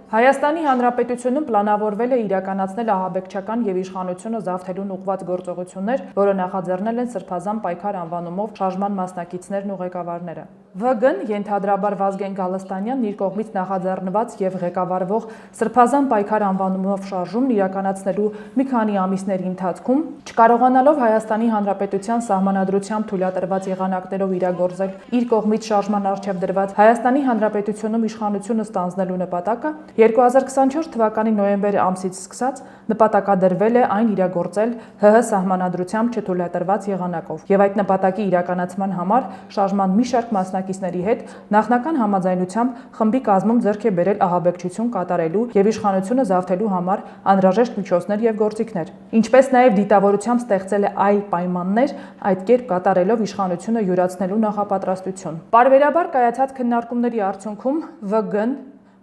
Հայաստանի Հանրապետությունում պլանավորվել է իրականացնել ահաբեկչական եւ իշխանությունը զավթելուն ուղղված գործողություններ, որը նախաձեռնել են Սրբազան պայքար անվանումով շարժման մասնակիցներն ու ղեկավարները։ ՎԳ-ն ենթադրաբար Վազգեն Գալստանյանն իր կողմից նախաձեռնված եւ ղեկավարվող Սրբազան պայքար անվանումով շարժումն իրականացնելու մի քանի ամիսների ընթացքում, չկարողանալով Հայաստանի Հանրապետության սահմանադրությամբ թույլատրված եղանակներով իրագործել իր կողմից շարժման առջև դրված Հայաստանի Հանրապետությունում իշխանությունը ստանձնելու նպատակը, 2024 թվականի նոյեմբեր ամսից սկսած նպատակադրվել է այն իրագործել ՀՀ սահմանադրությամբ չթույլատրված եղանակով եւ այդ նպատակի իրականացման համար շարժման մի շարք մասնակիցների հետ նախնական համաձայնությամբ խմբի կազմում ձեռք է բերել ահաբեկչություն կատարելու եւ իշխանությունը զավթելու համար անհրաժեշտ միջոցներ եւ գործիքներ, ինչպես նաեւ դիտավորությամբ ստեղծել է այլ պայմաններ այդ կերպ կատարելով իշխանությունը յուրացնելու նախապատրաստություն։ Պարբերաբար կայացած քննարկումների արդյունքում ՎԳ-ն,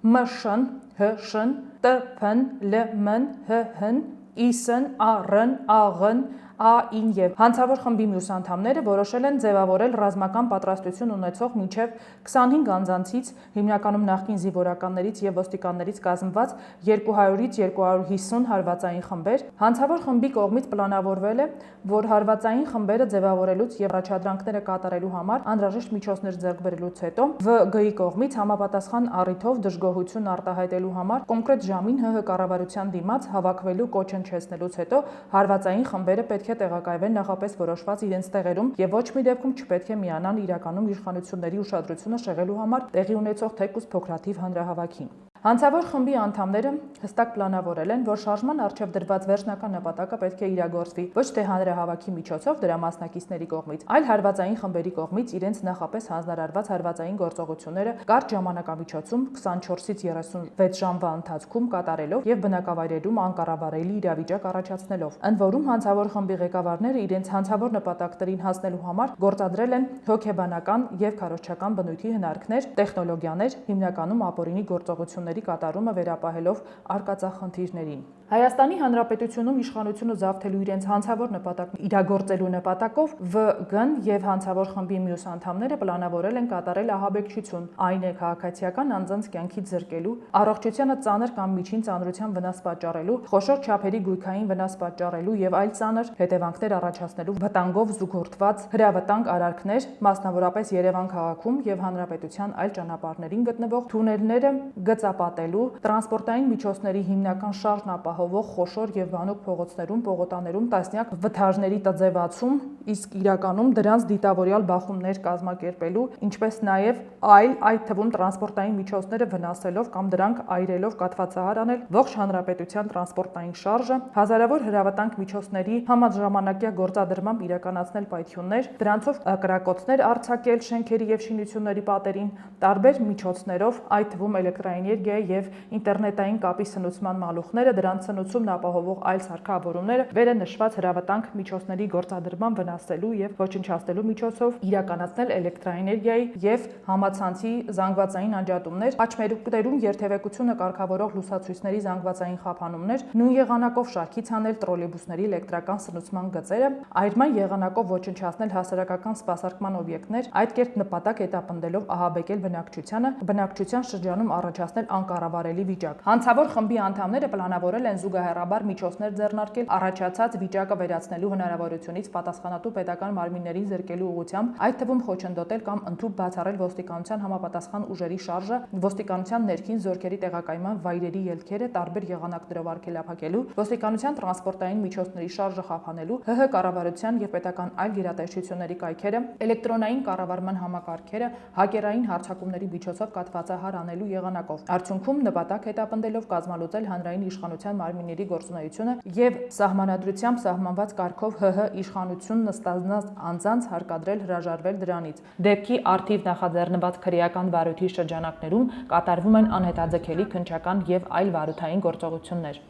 ՄՇ-ն, ՀՇ-ն, ՏՓ-ն, ԼՄ-ն, ՀՀ-ն, ԻՍ-ն, ԱՌ-ն, ԱՂ-ն, ԱԻ-ն եւ հանցավոր խմբի մյուս անդամները որոշել են ձևավորել ռազմական պատրաստություն ունեցող մինչև 25 անձանցից, հիմնականում նախկին զինվորականներից եւ ոստիկաններից կազմված 200-ից 250 հարվածային խմբեր։ Հանցավոր խմբի կողմից պլանավորվել է, որ հարվածային խմբերը ձևավորելուց եւ առաջադրանքները կատարելու համար անհրաժեշտ միջոցներ ձեռք բերելուց հետո ՎԳ-ի կողմից համապատասխան առիթով դժգոհություն արտահայտելու համար կոնկրետ ժամին ՀՀ կառավարության դիմաց հավաքվելու կոչ հնչեցնելուց հետո հարվածային խմբերը պետք է տեղակայվեն նախապես որոշված իրենց տեղերում եւ ոչ մի դեպքում չպետք է միանան իրականում իշխանությունների ուշադրությունը շեղելու համար տեղի ունեցող թեկուզ փոքրաթիվ հանրահավաքին։ Հանցավոր խմբի անդամները հստակ պլանավորել են, որ շարժման առջև դրված վերջնական նպատակը պետք է իրագործվի ոչ թե հանրահավաքի միջոցով դրա մասնակիցների կողմից, այլ հարվածային խմբերի կողմից իրենց նախապես հանձնարարված հարվածային գործողությունները կարճ ժամանակամիջոցում 24-ից 36 ժամվա ընթացքում կատարելով եւ բնակավայրերում անկառավարելի իրավիճակ առաջացնելով։ Ընդ որում հանցավոր խմբի ղեկավարները իրենց հանցավոր նպատակներին հասնելու համար գործադրել են հոգեբանական եւ քարոզչական բնույթի հնարքներ, տեխնոլոգիաներ, հիմնականում ապօրինի գործողությունների կատարումը վերապահելով արկածախնդիրներին։ Հայաստանի Հանրապետությունում իշխանությունը զավթելու իրենց հանցավոր նպատակն իրագործելու նպատակով ՎԳ-ն եւ հանցավոր խմբի մյուս անդամները պլանավորել են կատարել ահաբեկչություն, այն է քաղաքացիական անձանց կյանքից զրկելու, առողջությանը ծանր կամ միջին ծանրության վնաս պատճառելու, խոշոր չափերի գույքային վնաս պատճառելու եւ այլ ծանր հետևանքներ առաջացնելու վտանգով զուգորդված հրավտանգ արարքներ, մասնավորապես Երևան քաղաքում եւ հանրապետության այլ ճանապարհներին գտնվող թունելները գծապատելու, տրանսպորտային միջոցների հիմնական շարժն ապահովող խոշոր եւ բանուկ փողոցներում, պողոտաներում տասնյակ վթարների տձևացում, իսկ իրականում դրանց դիտավորյալ բախումներ կազմակերպելու, ինչպես նաեւ այդ թվում տրանսպորտային միջոցները վնասելով կամ դրանք այրելով կաթվածահար անել ողջ հանրապետության տրանսպորտային շարժը, հազարավոր հրավտանգ միջոցների համաժամանակյա գործադրմամբ իրականացնել պայթյուններ, դրանցով կրակոցներ արձակել շենքերի եւ շինությունների պատերին, տարբեր միջոցներով, այդ թվում էլեկտրաէներգիայի եւ ինտերնետային կապի սնուցման մալուխները, դրանց սնուցումն ապահովող այլ սարքավորումները վերը նշված հրավտանգ միջոցների գործադրմամբ վնասելու եւ ոչնչացնելու միջոցով իրականացնել էլեկտրաէներգիայի եւ համացանցի զանգվածային անջատումներ, աչմերուկներում երթևեկությունը կարգավորող լուսացույցների զանգվածային խափանումներ, նույն եղանակով շարքից հանել տրոլեյբուսների էլեկտրական սնուցման գծերը, այրման եղանակով ոչնչացնել հասարակական սպասարկման օբյեկտներ, այդ կերպ նպատակ հետապնդելով ահաբեկել բնակչության շրջանում առաջացնել անկառավարելի վիճակ։ Հանցավոր խմբի անդամները պլանավորել են զուգահեռաբար միջոցներ ձեռնարկել առաջացած վիճակը վերացնելու հնարավորությունից պատասխանատու պետական մարմիններին զրկելու ուղղությամբ, այդ թվում խոչընդոտել կամ ընդհուպ բացառել ոստիկանության համապատասխան ուժերի շարժը, ոստիկանության ներքին զորքերի տեղակայման վայրերի ելքերը տարբեր եղանակներով արգելափակելու, ոստիկանության տրանսպորտային միջոցների շարժը խափանելու, ՀՀ կառավարության եւ պետական այլ գերատեսչությունների կայքերը, էլեկտրոնային կառավարման համակարգերը հակերային հարձակումների միջոցով կաթվածահար անելու եղանակով։ Արդյունքում նպատակ հետապնդելով կազմալուծել հանրային իշխանության մարմինների գործունեությունը եւ սահմանադրությամբ սահմանված կարգով ՀՀ իշխանությունն ստանձնած անձանց հարկադրել հրաժարվել դրանից։ Դեպքի արդիվ նախաձեռնված քրեական վարույթի շրջանակներում կատարվում են անհետաձգելի քննչական եւ այլ վարութային գործողություններ։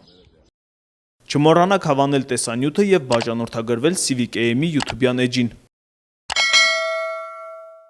Չմոռանաք հավանել տեսանյութը եւ բաժանորդագրվել Civic AM-ի YouTube-յան էջին։